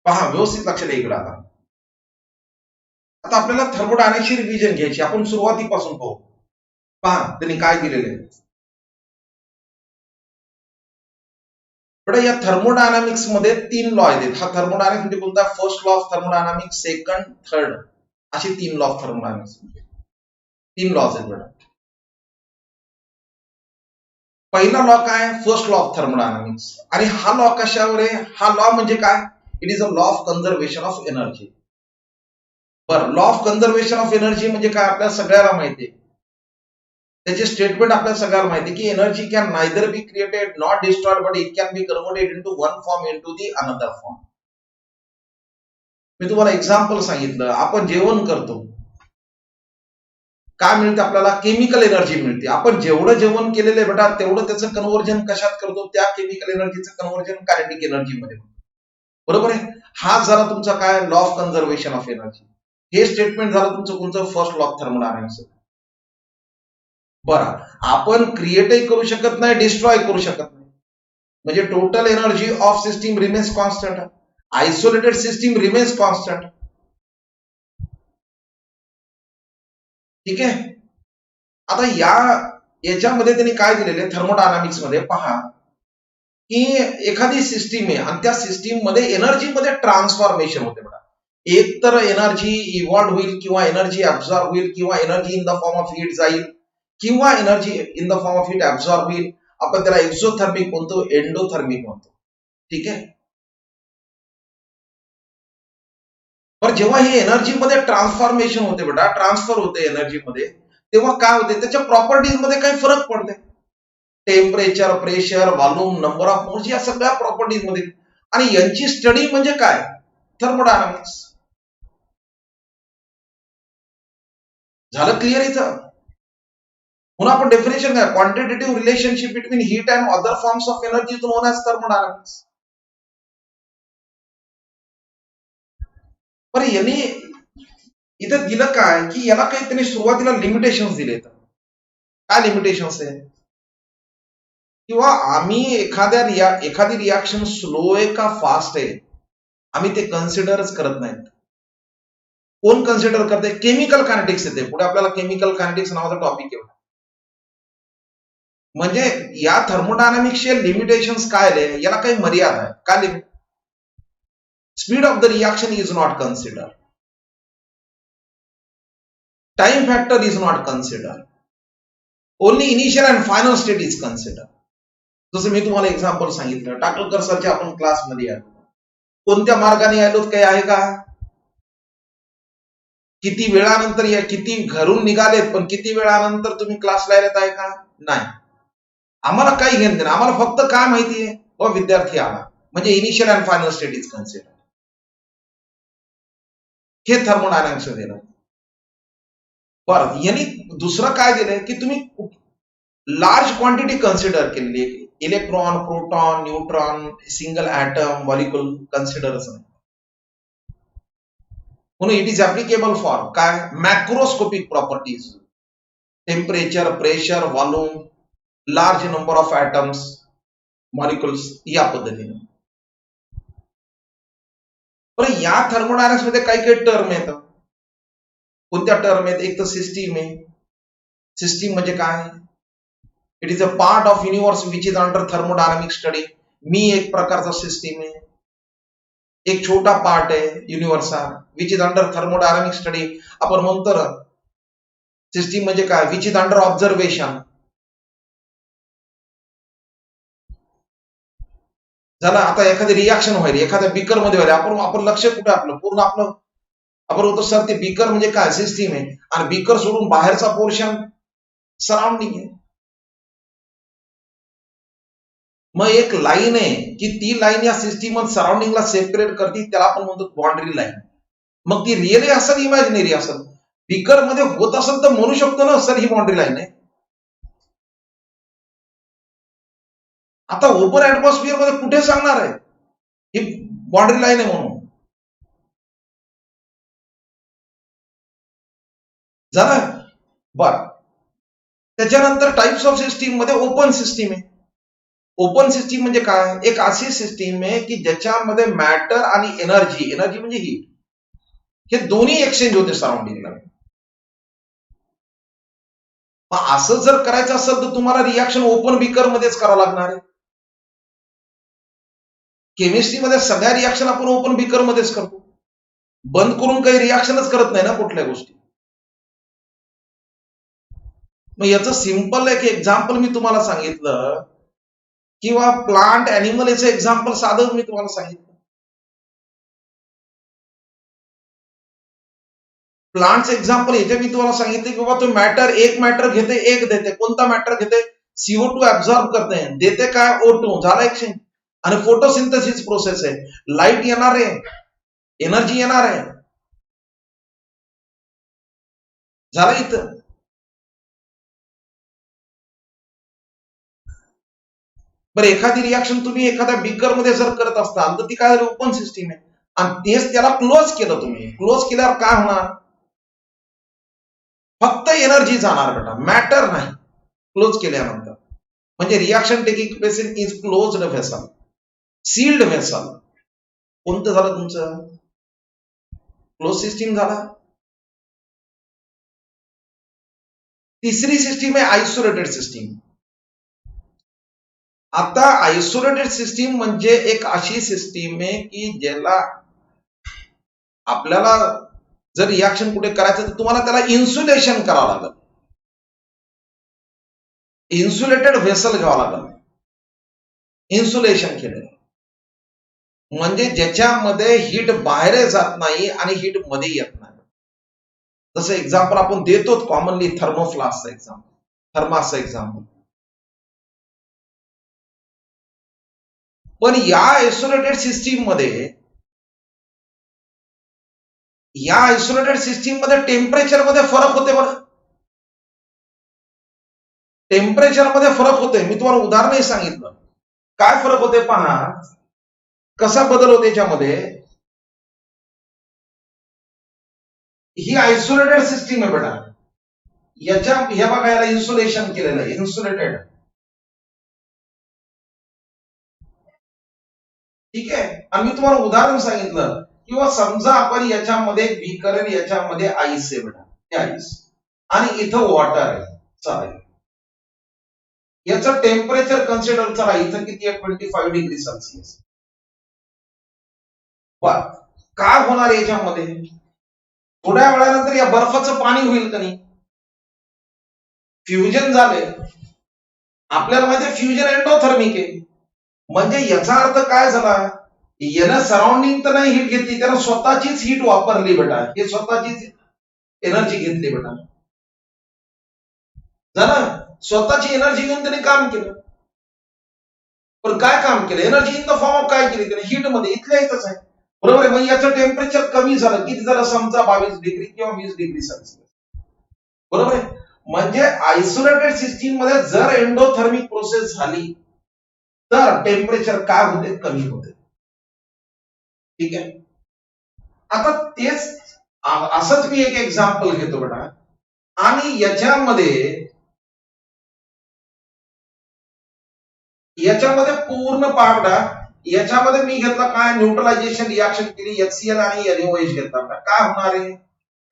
पहा व्यवस्थित लक्ष द्या इकडे. आता आपल्याला थर्मोडायनामिक्सची रिव्हिजन घ्यायची. आपण सुरुवातीपासून पाहू. पहा त्यांनी काय दिलेले आहे. बरं, या थर्मोडायनामिक्स मध्ये 3 लॉ आहेत. हा थर्मोडायनामिक्स म्हणजे कोणता? First law of thermodynamics, second, third, असे 3 लॉ ऑफ थर्मोडायनामिक्स. 3 लॉज आहेत बघा. पहिला लॉ काय? First law of thermodynamics. आणि हा लॉ कशावर आहे? हा लॉ म्हणजे काय? It is a law of conservation of energy. बरं, law of conservation of energy म्हणजे काय आपल्याला सगळ्याला माहिती आहे. त्याचे स्टेटमेंट आपल्याला सगळ्याला माहिती आहे की energy can neither be created not destroyed but it can be converted into one form into the another form. मी तुम्हाला एक्झाम्पल सांगितलं. आपण जेवण करतो, काय मिळते आपल्याला? केमिकल एनर्जी मिळते. आपण जेवढं जेवण केलेलं आहे बेटा तेवढं त्याचं कन्व्हर्जन कशात करतो? त्या केमिकल एनर्जीचं कन्व्हर्जन कायनेटिक एनर्जी मध्ये. बरोबर आहे. हा झाला तुमचा काय? Law of conservation of energy. हे स्टेटमेंट झालं तुमचं कोणतं? First law of thermodynamics. बरं, आपण क्रिएटही करू शकत नाही, डिस्ट्रॉय करू शकत नाही. म्हणजे total energy of system remains constant. Isolated system remains constant. ठीक आहे. आता याच्यामध्ये त्यांनी काय दिलेले थर्मोडायनामिक्स मध्ये पहा की एखादी सिस्टीम आहे आणि त्या सिस्टीम मध्ये एनर्जी मध्ये ट्रान्सफॉर्मेशन होते बघा. एक तर एनर्जी इव्हॉल्व होईल किंवा एनर्जी ऍब्झॉर्ब होईल किंवा energy in the form of heat जाईल किंवा energy in the form of heat absorb होईल. आपण त्याला एक्झोथर्मिक म्हणतो, एंडोथर्मिक म्हणतो. ठीक आहे. पण जेव्हा ही एनर्जी मध्ये ट्रान्सफॉर्मेशन होते बेटा, ट्रान्सफर होते एनर्जी मध्ये, तेव्हा काय होते? त्याच्या प्रॉपर्टीज मध्ये काही फरक पडते. Temperature, pressure, volume, number of moles या सगळ्या प्रॉपर्टीज मध्ये. आणि यांची स्टडी म्हणजे काय? थर्मोडायनामिक्स. झालं क्लिअर इथं? पुन्हा आपण डेफिनेशन काय? Quantitative relationship between heat and other forms of energy non as thermodynamics. पण यांनी इथं दिलं काय की याला काही त्यांनी सुरुवातीला लिमिटेशन दिले. काय लिमिटेशन्स आहे? किंवा आम्ही एखादी रिॲक्शन स्लो आहे का फास्ट आहे आम्ही ते कन्सिडरच करत नाहीत. कोण कन्सिडर करते? केमिकल कायनेटिक्स येते. पुढे आपल्याला केमिकल कायनेटिक्स नावाचा टॉपिक आहे. म्हणजे या थर्मोडायनामिक्सचे लिमिटेशन्स काय आहे? याला काही मर्यादा आहे. काय limit? Speed of the reaction is not consider. Time factor is not consider. Only initial and final state is consider. जसं मी तुम्हाला एक्झाम्पल सांगितलं, टाकळकर सरच्या आपण क्लासमध्ये आलो. कोणत्या मार्गाने आलोत काही आहे का? किती वेळानंतर या, किती घरून निघालेत, पण किती वेळानंतर तुम्ही क्लासला येत आहे का? नाही. आम्हाला काही घेणं देणं. आम्हाला फक्त काय माहिती आहे? व विद्यार्थी आला म्हणजे initial and final state is consider. हे थर्मोडायनामिक्स दिलं. बरं, यांनी दुसरं काय दिलंय की तुम्ही लार्ज क्वांटिटी कन्सिडर केलेली आहे. Electron, proton, neutron, single atom, molecule कन्सिडरच नाही. म्हणून इट इज ऍप्लिकेबल फॉर काय? Macroscopic properties. Temperature, pressure, volume, large number of atoms, molecules या पद्धतीने. पण या थर्मोडायनामिक्स मध्ये काही काही टर्म येतात. कोणत्या टर्म आहेत? एक तर सिस्टीम आहे. सिस्टीम म्हणजे काय? It is a part of universe which is under thermodynamic study. मी एक प्रकारचा सिस्टीम आहे. एक छोटा पार्ट आहे युनिवर्सचा which is under thermodynamic study. आपण म्हणतो ना सिस्टीम म्हणजे काय? Which is under observation. झालं. आता एखादी रिॲक्शन व्हायली, एखाद्या बीकर मध्ये व्हायला, आपण लक्ष कुठे आपलं? पूर्ण आपलं आपण होतो सर ते बीकर म्हणजे काय? सिस्टीम आहे. आणि बीकर सोडून बाहेरचा पोर्शन सराउंडिंग आहे. मग एक लाईन आहे की ती लाईन या सिस्टीम सराउंडिंगला सेपरेट करते, त्याला आपण म्हणतो बाउंड्री लाईन. मग ती रिअली असेल, इमॅजिनरी असेल. बीकर मध्ये होत असेल तर म्हणू शकतो ना सर ही बाउंड्री लाईन आहे. आता ओपन ऍटमॉस्फिअर मध्ये कुठे सांगणार आहे ही बाउंड्री लाईन आहे म्हणून? झालं. बर, त्याच्यानंतर टाइप्स ऑफ सिस्टीम मध्ये ओपन सिस्टीम आहे. ओपन सिस्टीम म्हणजे काय? एक अशी सिस्टीम आहे की ज्याच्यामध्ये मॅटर आणि एनर्जी, एनर्जी म्हणजे हीट, हे दोन्ही एक्सचेंज होते सराउंडिंगला. मग असं जर करायचं असेल तर तुम्हाला रिॲक्शन ओपन बीकर मध्येच करावं लागणार आहे. केमिस्ट्रीमध्ये सगळ्या रिॲक्शन आपण ओपन बीकर मध्येच करतो. बंद करून काही रिॲक्शनच करत नाही ना कुठल्या गोष्टी. मग याचं सिंपल एक एक्झाम्पल मी तुम्हाला सांगितलं, किंवा प्लांट अॅनिमल याचं एक्झाम्पल साधं मी तुम्हाला सांगितलं. प्लांट्स एक्झाम्पल याचे मी तुम्हाला सांगितले की बाबा तो मॅटर, एक मॅटर घेते, एक देते. कोणता मॅटर घेते? CO2 ऍब्झॉर्ब करते, देते काय? O2. झाला एक्सचेंज. आणि फोटोसिंथेसिस प्रोसेस आहे. लाईट येणार आहे, एनर्जी येणार आहे, झालं इथं. बरं, एखादी रिॲक्शन तुम्ही एखाद्या बीकर मध्ये जर करत असताल तर ती काय झाली? ओपन सिस्टीम आहे. आणि तेच त्याला क्लोज केलं तुम्ही. क्लोज केल्यावर काय होणार? फक्त एनर्जी जाणार बेटा, मॅटर नाही. क्लोज केल्यानंतर म्हणजे reaction taking place in is closed vessel, sealed vessel. कोणतं झालं तुमचं? क्लोज सिस्टीम झाला. तिसरी सिस्टीम आहे आयसोलेटेड सिस्टीम. आता आयसोलेटेड सिस्टीम म्हणजे एक अशी सिस्टीम आहे की ज्याला आपल्याला जर रिॲक्शन कुठे करायचं तर तुम्हाला त्याला इन्सुलेशन करावं लागेल. इन्सुलेटेड व्हेसल घ्यावं लागेल. इन्सुलेशन केलेलं म्हणजे ज्याच्यामध्ये हीट बाहेर जात नाही आणि हीट मध्ये येत नाही. जसं एक्झाम्पल आपण देतो कॉमनली थर्मोफ्लास्कचं एक्झाम्पल, थर्मासचं एक्झाम्पल. पण या आयसोलेटेड सिस्टीम मध्ये, या आयसोलेटेड सिस्टीम मध्ये टेम्परेचर मध्ये फरक होते बरं. टेम्परेचर मध्ये फरक होते. मी तुम्हाला उदाहरणही सांगितलं. काय फरक होते पहा. कसा बदल होते याच्यामध्ये. ही आयसोलेटेड सिस्टीम आहे बेटा. हे बघा, याला इन्सुलेशन केलेलं आहे, इन्सुलेटेड. ठीक आहे. आणि मी तुम्हाला उदाहरण सांगितलं, किंवा समजा आपण याच्यामध्ये एक बीकर आहे, याच्यामध्ये आईस आहे बेटा, हे आईस, आणि इथं वॉटर आहे. चालेल. याचं टेम्परेचर कन्सिडर करा. इथं किती आहे? 25 डिग्री सेल्सिअस. बर, काय होणार याच्यामध्ये? थोड्या वेळानंतर या बर्फाचं पाणी होईल का नाही? फ्युजन झाले. आपल्याला माहिती फ्युजन एंडोथर्मिक आहे. म्हणजे याचा अर्थ काय झाला? यानं सराउंडिंग तर नाही हीट घेतली, त्यानं स्वतःचीच हीट वापरली बेटा. हे स्वतःचीच एनर्जी घेतली बेटा. झालं. स्वतःची एनर्जी घेऊन त्याने काम केलं. पण काय काम केलं? Energy in the form of काय केली त्याने? हीट मध्ये. इथल्या इथंच आहे. बरोबर आहे. मग याचं टेम्परेचर कमी झालं. किती झालं? समजा 22 डिग्री किंवा 20 डिग्री सेल्सिअस. बरोबर आहे. म्हणजे आयसोलेटेड सिस्टीम मध्ये जर एंडोथर्मिक प्रोसेस झाली तर टेम्परेचर काय होते? कमी होते. ठीक आहे. आता तेच असंच मी एक एक्झाम्पल घेतो बेटा. आणि याच्यामध्ये पूर्ण पावडा, याच्यामध्ये मी घेतला काय? न्यूट्रलायझेशन रिॲक्शन केली, HCl आणि NaOH घेतला. काय होणार आहे?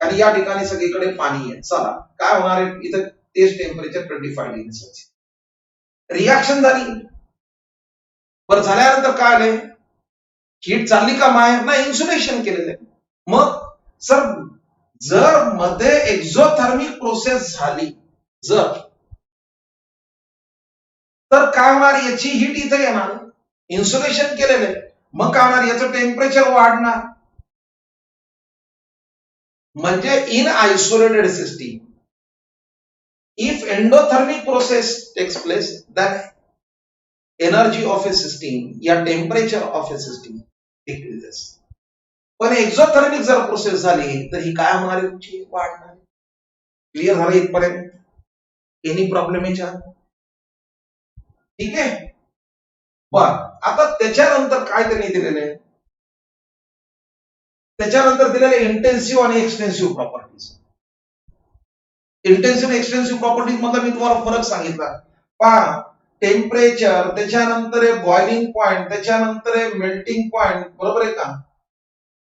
आणि या ठिकाणी सगळीकडे पाणी आहे. चला, काय होणार आहे? इथं तेच टेम्परेचर 25 डिग्री सेल्सिअस. रिॲक्शन झाली. बरं, झाल्यानंतर काय आले? हीट चालली का बाहेर? नाही, इन्सुलेशन केलेलं आहे. मग सर, जर मध्ये एक्झोथर्मिक प्रोसेस झाली जर, तर काय होणार? याची हीट इथे येणार. इन्सुलेशन केलेलं आहे. मग काय होणार? याचं टेम्परेचर वाढणार. म्हणजे in isolated system, if endothermic process takes place, then energy of a system या temperature of a system decreases. पण एक्झोथर्मिक जर प्रोसेस झाली तर ही काय होणार आहे? तुमची वाढणार. क्लिअर झालं इथपर्यंत? एनी प्रॉब्लेम याच्या? ठीक आहे. बर, आता त्याच्यानंतर काय त्यांनी दिलेलं आहे? त्याच्यानंतर दिलेले इंटेन्सिव्ह आणि extensive properties. Intensive extensive properties मधला मी तुम्हाला फरक सांगितला. पहा, टेम्परेचर, त्याच्यानंतर आहे बॉइलिंग पॉइंट, त्याच्यानंतर आहे मेल्टिंग पॉइंट, बरोबर आहे का?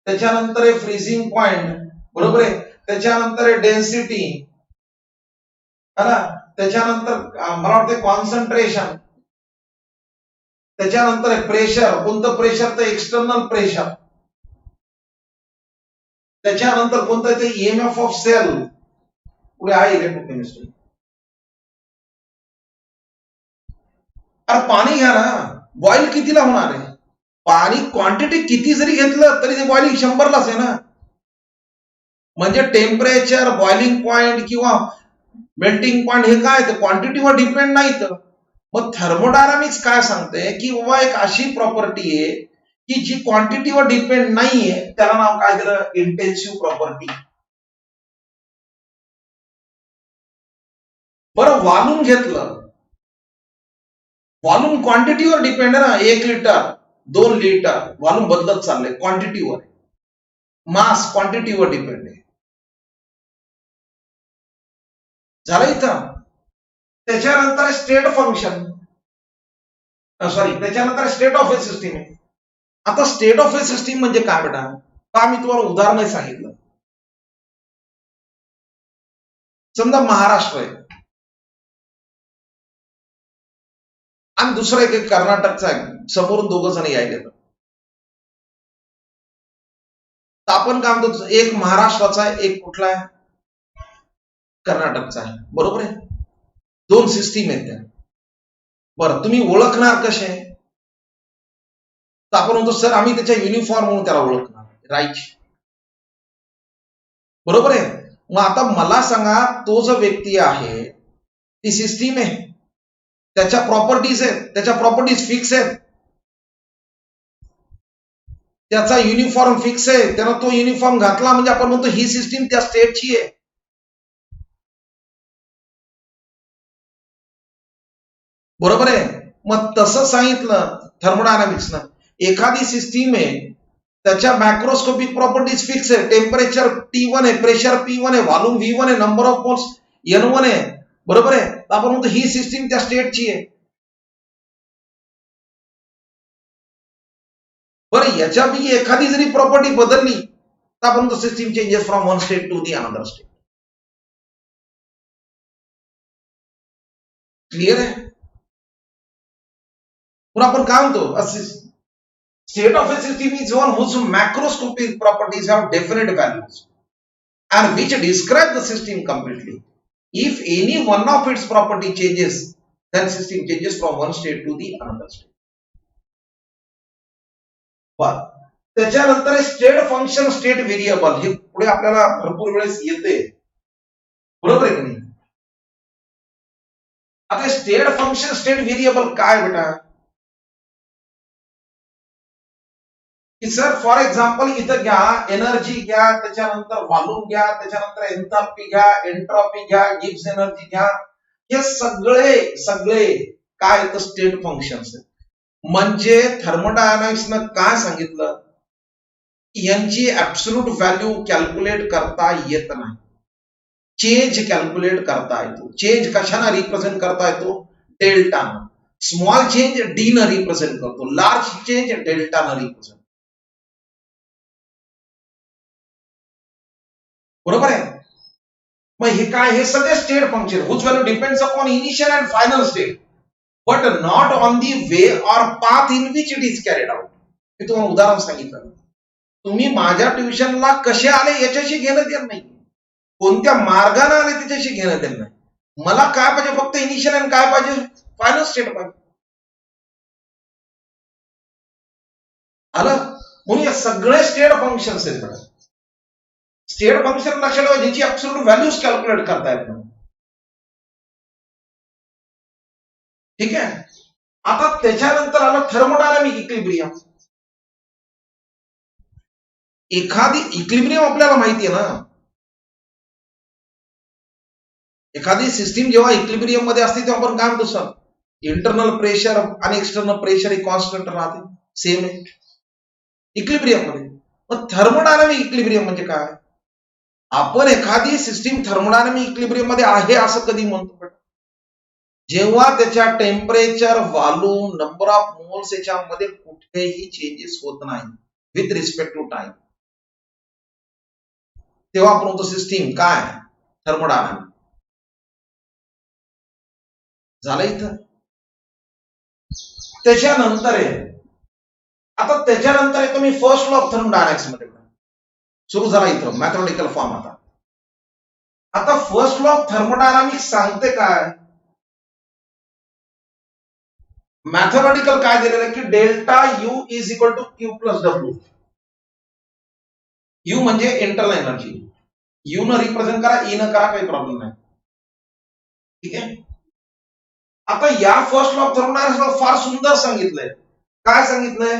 त्याच्यानंतर आहे फ्रीजिंग पॉइंट, बरोबर आहे? त्याच्यानंतर आहे डेन्सिटी, है ना? त्याच्यानंतर मला वाटतं कॉन्सन्ट्रेशन, त्याच्यानंतर आहे प्रेशर. कोणतं प्रेशर? तर एक्सटर्नल प्रेशर. त्याच्यानंतर कोणतं आहे ते ईएमएफ ऑफ सेल. पुढे आहे इलेक्ट्रोकेमिस्ट्री. अरे पाणी घ्या ना, बॉईल कितीला होणार आहे? पाणी क्वांटिटी किती जरी घेतलं तरी ते बॉइलिंग 100लाच आहे ना. म्हणजे टेम्परेचर, बॉइलिंग पॉइंट किंवा मेल्टिंग पॉइंट हे काय, ते क्वांटिटीवर डिपेंड नाहीत. मग थर्मोडायनामिक्स काय सांगते की बाबा एक अशी प्रॉपर्टी आहे की जी क्वांटिटीवर डिपेंड नाहीये, त्याला नाव काय दिलं? Intensive property. बरं वॉल्यूम घेतलं, वॉल्यूम क्वांटिटीवर डिपेंड आहे ना. 1 लिटर 2 लिटर वॉल्यूम बदलत चाललंय, क्वांटिटीवर. मास क्वांटिटीवर डिपेंड आहे. झालं इथं. त्याच्यानंतर स्टेट फंक्शन, सॉरी, त्याच्यानंतर स्टेट ऑफ ए सिस्टीम आहे. आता स्टेट ऑफ ए सिस्टीम म्हणजे काय बेटा? का मी तुम्हाला उदाहरण सांगितलं. समजा महाराष्ट्र आहे आणि दुसरा एक कर्नाटकचा आहे, समोरून दोघ जण यायले. तर आपण काय म्हणतो, एक महाराष्ट्राचा आहे, एक कुठला आहे? कर्नाटकचा आहे, बरोबर आहे? 2 सिस्टीम आहेत त्या. बरं तुम्ही ओळखणार कसे? तर आपण म्हणतो सर आम्ही त्याच्या युनिफॉर्म म्हणून त्याला ओळखणार, राईट? बरोबर आहे. मग आता मला सांगा, तो जो व्यक्ती आहे ती सिस्टीम आहे, त्याच्या प्रॉपर्टीज आहेत, त्याच्या प्रॉपर्टीज फिक्स आहेत, त्याचा युनिफॉर्म फिक्स आहे, त्यानं तो युनिफॉर्म घातला म्हणजे आपण म्हणतो ही सिस्टीम त्या स्टेटची आहे. बरोबर आहे. मग तसं सांगितलं थर्मोडायनामिक्सनं, एखादी सिस्टीम आहे त्याच्या मॅक्रोस्कोपिक प्रॉपर्टीज फिक्स आहे. टेम्परेचर T1 आहे, प्रेशर P1 आहे, व्हॉल्यूम V1 आहे, नंबर ऑफ मोल्स N1 आहे, बरोबर आहे? आपण म्हणतो ही सिस्टीम त्या स्टेटची आहे. बरं याच्यापैकी एखादी जरी प्रॉपर्टी बदलली तर आपण म्हणतो system changes from one state to the another state. Clear आहे? पुन्हा आपण काय म्हणतो, state of a system is one whose macroscopic properties have definite values and which describe the system completely. If any one of its property changes, then system changes from one state to the another state. बर, त्याच्यानंतर state function, state variable, हे पुढे आपल्याला भरपूर वेळेस येते, बरोबर आहे की नाही? आता स्टेट फंक्शन, स्टेट व्हेरिएबल काय बेटा? की सर फॉर एक्झाम्पल इथं घ्या, एनर्जी घ्या, त्याच्यानंतर व्हॉल्यूम घ्या, त्याच्यानंतर एन्थाल्पी घ्या, एंट्रॉपी घ्या, गिब्स एनर्जी घ्या, हे सगळे काय तर स्टेट फंक्शन्स आहेत. म्हणजे थर्मोडायनामिक्सनं काय सांगितलं, यांची ऍब्सोल्यूट व्हॅल्यू कॅल्क्युलेट करता येत नाही. चेंज कॅल्क्युलेट करता येतो. चेंज कशाने रिप्रेझेंट करता येतो? डेल्टानं. स्मॉल चेंज डी न रिप्रेझेंट करतो, लार्ज चेंज डेल्टानं रिप्रेझेंट. बरोबर आहे? मग हे काय? हे सगळे state function whose value depends upon initial and final state but not on the way और path in which it is carried out. हे तुम्हाला उदाहरण सांगितलं. तुम्ही माझ्या ट्युशनला कसे आले याच्याशी घेणं देत नाही, कोणत्या मार्गाने आले त्याच्याशी घेणं देत नाही. मला काय पाहिजे? फक्त इनिशियल अँड काय पाहिजे? फायनल स्टेट पाहिजे. आलं? म्हणून या सगळे स्टेट फंक्शन्स आहेत. स्टेट फंक्शन लक्षात ठेवा ज्याची ऍब्सोल्यूट व्हॅल्यूज कॅल्क्युलेट करता येत नाही. ठीक आहे. आता त्याच्यानंतर आलं थर्मोडायनामिक इक्विलिब्रियम. एखादी इक्विलिब्रियम आपल्याला माहिती आहे ना, एखादी सिस्टीम जेव्हा इक्विलिब्रियम मध्ये असते तेव्हा आपण काय म्हणतो सर, इंटरनल प्रेशर आणि एक्सटर्नल प्रेशर हे कॉन्स्टंट राहते, सेम आहे इक्विलिब्रियम मध्ये. मग थर्मोडायनामिक इक्विलिब्रियम म्हणजे काय? आपण एखादी सिस्टीम थर्मोडायनामिक इक्विलिब्रियम मध्ये आहे असं कधी म्हणतो? जेव्हा त्याच्या temperature, volume, number of moles याच्यामध्ये कुठेही चेंजेस होत नाही विथ रिस्पेक्ट टू टाइम, तेव्हा आपण म्हणतो सिस्टीम काय थर्मोडायनामिक झालं इथं. त्याच्यानंतर आहे, आता त्याच्यानंतर येतो मी फर्स्ट लॉ ऑफ थर्मोडायनामिक्स मध्ये सुरू झाला इथं मॅथमॅटिकल फॉर्म. आता फर्स्ट लॉ ऑफ थर्मोडायनामिक्स सांगते काय, मॅथमॅटिकल काय दिलेलं आहे की delta U is equal to Q plus W. U म्हणजे इंटरनल एनर्जी, यू न रिप्रेझेंट करा, ई न करा, काही प्रॉब्लेम नाही. ठीक आहे. आता या फर्स्ट लॉ ऑफ थर्मोडायनामिक्स फार सुंदर सांगितलंय. काय सांगितलंय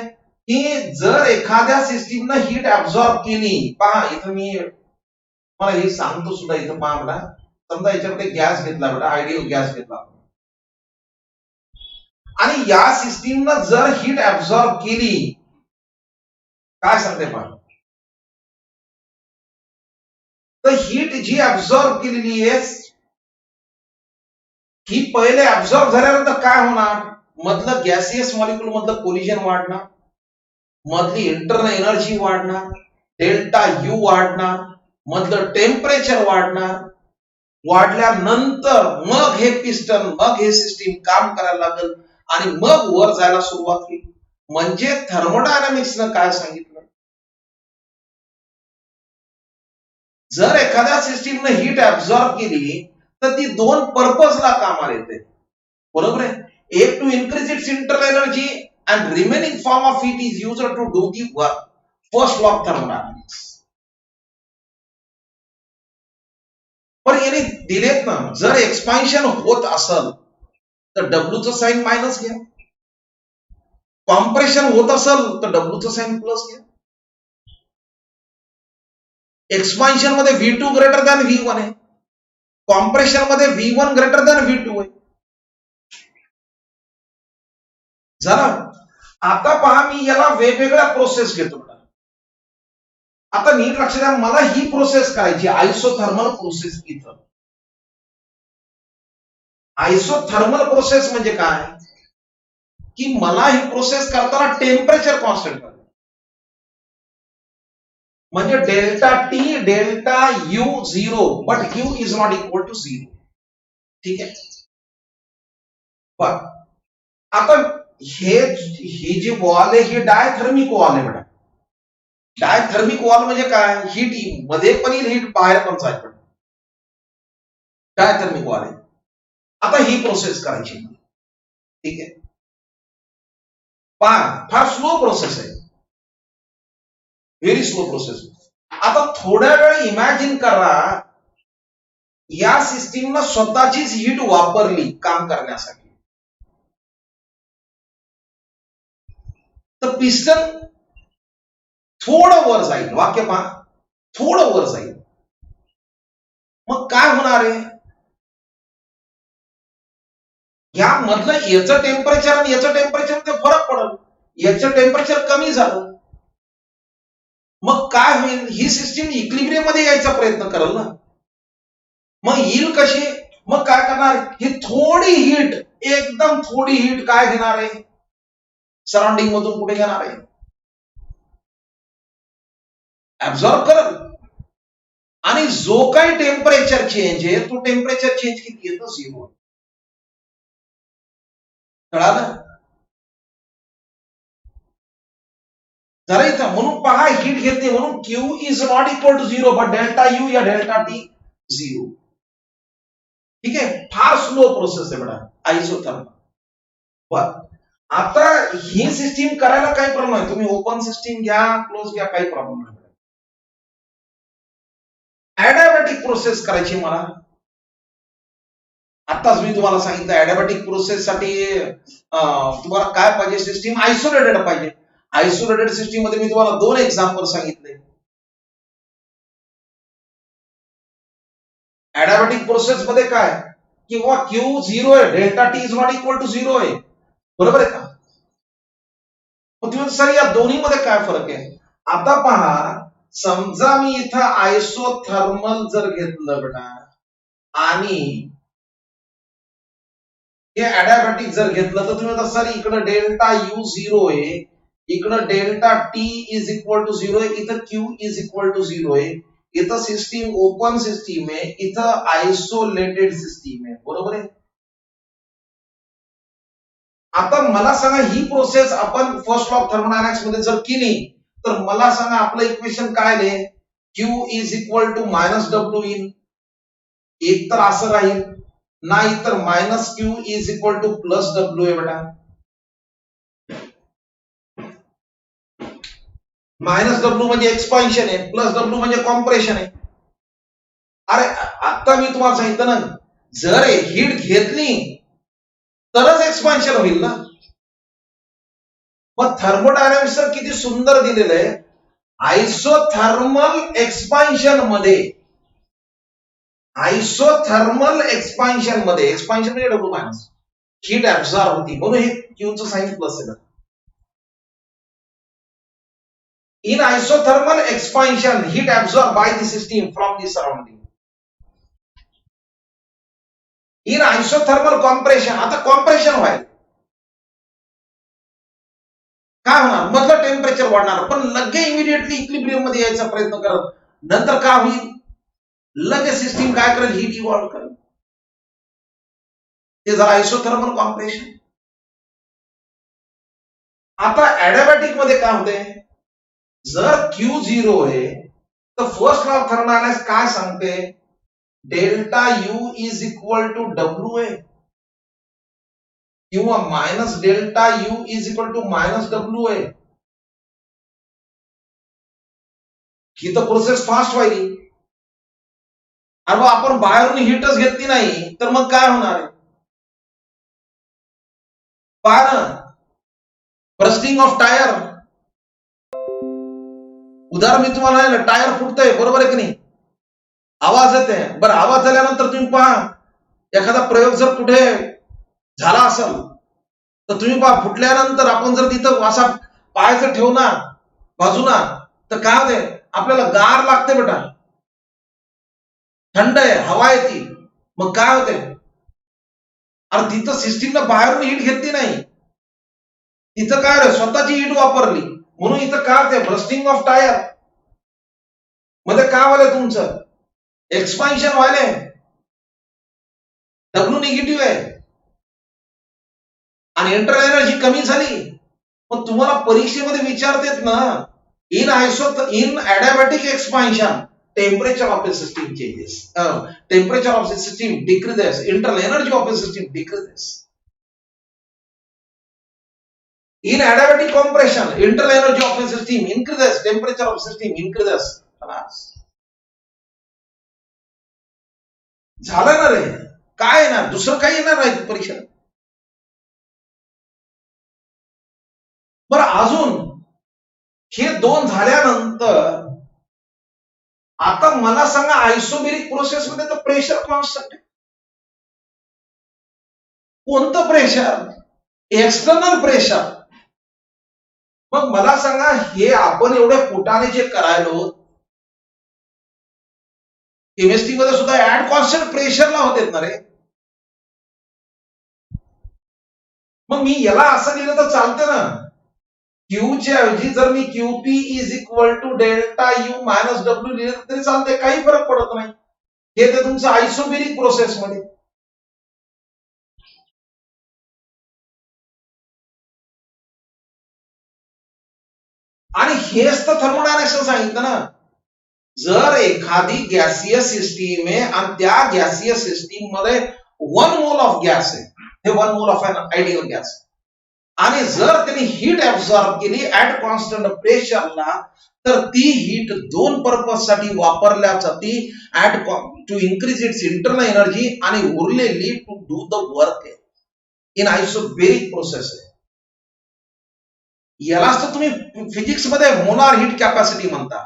की जर एखाद्या सिस्टीमनं हीट ऍब्झॉर्ब केली, पहा इथं मी मला हे सांगतो सुद्धा, इथं पहा मला, समजा याच्यामध्ये गॅस घेतला बेटा, आयडियल गॅस घेतला आणि या सिस्टीमनं जर हीट ऍब्झॉर्ब केली, काय सांगते पहा, तर हीट जी ऍब्झॉर्ब केलेली आहे ही पहिले ऍब्झॉर्ब झाल्यानंतर काय होणार, मधलं गॅसियस मॉलिक्यूल मधलं कोलिजन वाढणार, मधली इंटरनल एनर्जी वाढणार, डेल्टा यू वाढणार, मधलं टेम्परेचर वाढणार, वाढल्यानंतर मग हे पिस्टन, मग हे सिस्टीम काम करायला लागल आणि मग वर जायला सुरुवात केली. म्हणजे थर्मोडायनामिक्सनं काय सांगितलं, जर एखाद्या सिस्टीमनं हीट ऍब्झॉर्ब केली तर ती दोन पर्पजला कामाला येते, बरोबर आहे. एक to increase its internal energy and remaining form of heat is used to do the work. First law of thermodynamics. पण याने दिलेत ना, जर एक्सपान्शन होत असेल तर डब्ल्यूचं साइन मायनस घ्या, कॉम्प्रेशन होत असेल तर डब्ल्यूचं साइन प्लस घ्या. एक्सपान्शन मध्ये V2 ग्रेटर दॅन V1 आहे, कॉम्प्रेशन मध्ये V1 ग्रेटर दॅन V2 आहे. झालं. आता पहा मी याला वेगवेगळ्या प्रोसेस घेतो. आता नीट लक्ष द्या, मला ही प्रोसेस करायची आयसोथर्मल प्रोसेस. इथं आयसोथर्मल प्रोसेस म्हणजे काय की मला ही प्रोसेस करताना टेम्परेचर कॉन्स्टंट करायचं, म्हणजे delta T delta U zero, but U is not equal to zero. ठीक आहे. पण आता ही जी वॉल आहे ही डायथर्मिक वॉल आहे बेटा. डायथर्मिक वॉल म्हणजे काय, हीट मध्ये पण येईल, हीट बाहेर पण जाईल, डायथर्मिक वॉल आहे. आता ही प्रोसेस करायची. ठीक आहे. फार स्लो प्रोसेस आहे, व्हेरी स्लो प्रोसेस. आता थोड्या वेळ इमॅजिन करा, या सिस्टीमनं स्वतःचीच हीट वापरली काम करण्यासाठी, तर पिस्टन थोडं वर जाईल. वाक्य पहा, थोडं वर जाईल. मग काय होणार आहे, या मधलं याचं टेम्परेचर आणि याचं टेम्परेचर मध्ये फरक पडेल, याचं टेम्परेचर कमी झालं, मग काय होईल, ही सिस्टीम इक्लिब्रियम मध्ये यायचा प्रयत्न करेल ना. मग येईल कशी, मग काय करणार, ही थोडी हीट, एकदम थोडी हीट काय घेणार आहे, सराउंडिंग मधून कुठे घेणार आहे, ऍब्झॉर्ब करल. आणि जो काही टेम्परेचर चेंज आहे तो टेम्परेचर चेंज किती येतो, झिरो. कळालं. जरा इथं म्हणून पहा, हीट घेते म्हणून Q is not equal to zero, but delta U या डेल्टा टी झिरो. ठीक आहे. फार स्लो प्रोसेस आहे बेटा आयसोथर्मल. बर, आता ही सिस्टीम करायला काही प्रॉब्लेम नाही, तुम्ही ओपन सिस्टीम घ्या, क्लोज घ्या, काही प्रॉब्लेम नाही. ऍडियाबॅटिक प्रोसेस करायची मला. आताच मी तुम्हाला सांगितलं ऍडियाबॅटिक प्रोसेस साठी तुम्हाला काय पाहिजे, सिस्टीम आयसोलेटेड पाहिजे. आयसोलेटेड सिस्टीम मध्ये मी तुम्हाला दोन एक्झाम्पल सांगितले. ऍडियाबॅटिक प्रोसेस मध्ये काय, किंवा क्यू झिरो आहे, delta T is not equal to zero आहे, बरोबर आहे का. मग तुम्ही सर या दोन्ही मध्ये काय फरक आहे. आता पहा, समजा मी इथं आयसोथर्मल जर घेतलं बेटा आणि हे ऍडियाबॅटिक जर घेतलं तर तुम्ही आता सर इकडं डेल्टा यू 0 आहे, इकडं delta T is equal to 0 आहे, इथं क्यू इज इक्वल टू 0 आहे, इथं सिस्टीम ओपन सिस्टीम आहे, इथं आयसोलेटेड सिस्टीम आहे, बरोबर आहे. आता मला सांगा ही प्रोसेस आपण फर्स्ट लॉ ऑफ थर्मोडायनामिक्स मध्ये जर केली तर मला सांगा आपलं इक्वेशन काय आहे, Q is equal to minus W in, एक तर असं राहील, नाही तर minus Q is equal to plus W आहे बेटा. मायनस डब्ल्यू म्हणजे एक्सपान्शन आहे, प्लस डब्ल्यू म्हणजे कॉम्प्रेशन आहे. अरे आता मी तुम्हाला सांगितलं ना, जर हीट घेतली तरच एक्सपान्शन होईल ना. मग थर्मोडायनामिक्स किती सुंदर दिलेलं आहे, आयसोथर्मल एक्सपान्शन मध्ये, आयसोथर्मल एक्सपान्शन मध्ये, एक्सपान्शन म्हणजे डब्ल्यू मायनस, हीट ऍब्सॉर्ब होती, म्हणून हे क्यूचं साइन प्लस आहे. In isothermal expansion, heat absorbed by the system from the surrounding. In isothermal compression, आता कॉम्प्रेशन व्हायला काय होणार, मधलं टेम्परेचर वाढणार, पण लगे इमिडिएटली इक्विलिब्रियम मध्ये यायचा प्रयत्न करत, नंतर काय होईल, लगे सिस्टीम काय करेल, हीट इव्हॉल्व करेल. ते जर आयसोथर्मल कॉम्प्रेशन. आता ऍडियाबॅटिक मध्ये काय होते, जर क्यू 0 आहे तर फर्स्ट लॉ ऑफ थर्मोडायनामिक्स काय सांगते, delta U is equal to W आहे किंवा minus delta U is equal to minus W आहे. ही तर प्रोसेस फास्ट व्हायली. अरे आपण बाहेरून हीटच घेतली नाही तर मग काय होणार आहे, पहा बर्स्टिंग ऑफ टायर. उदाहरण मी तुम्हाला टायर फुटतंय, बरोबर आहे की नाही, आवाज येते. बरं आवाज झाल्यानंतर तुम्ही पहा, एखादा प्रयोग जर कुठे झाला असेल तर तुम्ही पहा, फुटल्यानंतर आपण जर तिथं असा पायाचं ठेवणार बाजूला तर काय होते, आपल्याला गार लागते बेटा, थंड आहे, हवा येते, मग काय होते, अरे तिथं सिस्टीमला बाहेरून हीट घेतली नाही, तिथं काय रे स्वतःची हीट वापरली, म्हणून इथं काय होते, ब्रस्टिंग ऑफ टायर मध्ये काय व्हायला, तुमचं एक्सपान्शन व्हायले, डब्ल्यू निगेटिव्ह आहे आणि इंटरनल एनर्जी कमी झाली. मग तुम्हाला परीक्षेमध्ये विचारतात ना, in adiabatic expansion temperature of the system changes, temperature of the system decreases, internal energy of the system decreases. In adiabatic compression, internal energy of the system increases, temperature of the system increases. झालं ना रे, काय येणार, दुसरं काही येणार नाही परीक्षा. बरं अजून हे दोन झाल्यानंतर आता मला सांगा, आयसोबेरिक प्रोसेस मध्ये तर प्रेशर कॉन्स्टंट आहे. कोणतं प्रेशर, एक्सटर्नल प्रेशर. मग मला सांगा, हे आपण एवढ्या फुटाने जे करायलो, केमिस्ट्री मध्ये सुद्धा ऍड कॉन्स्टंट प्रेशरला होते ना रे. मग मी याला असं लिहिलं तर चालते ना, क्यूच्या ऐवजी जर मी QP is equal to delta U minus W लिहिलं तरी चालते, काही फरक पडत नाही. हे ते तुमचं आयसोबेरिक प्रोसेस मध्ये. आणि हेच तर थर्मोडायनामिक्स सांगितलं ना, जर एखादी गॅसीय सिस्टीम आहे आणि त्या गॅसीय सिस्टीम मध्ये 1 मोल ऑफ गॅस आहे, हे 1 mole of N ideal gas, आणि जर त्यांनी हीट ऍब्सॉर्ब केली ऍट कॉन्स्टंट प्रेशरला, तर ती हीट दोन पर्पज साठी वापरल्या जाते, at to increase its internal energy आणि उरलेली to do the work in isobaric process आहे. यालाच तर तुम्ही फिजिक्स मध्ये मोलार हीट कॅपॅसिटी म्हणता,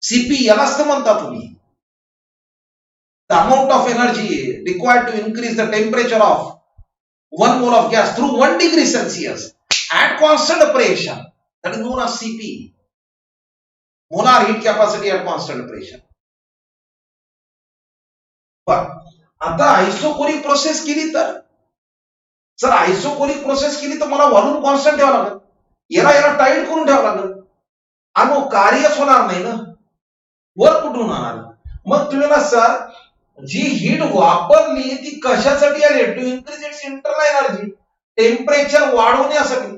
सीपी यालाच तर म्हणता तुम्ही. The amount of energy required to increase the temperature of 1 mole of gas through 1 degree Celsius at constant pressure, that is known as CP, molar heat capacity at constant pressure. But आता आयसोकोलिक process केली तर sir आयसोकोलिक process केली तर मला volume constant ठेवावं लागेल, याला याला टाईट करून ठेवावं लागेल आणि मग कार्यच होणार नाही ना, वर कुठून होणार. मग तुम्ही ना सर जी हीट वापरली ती कशासाठी आली, to increase its internal energy, temperature वाढवण्यासाठी.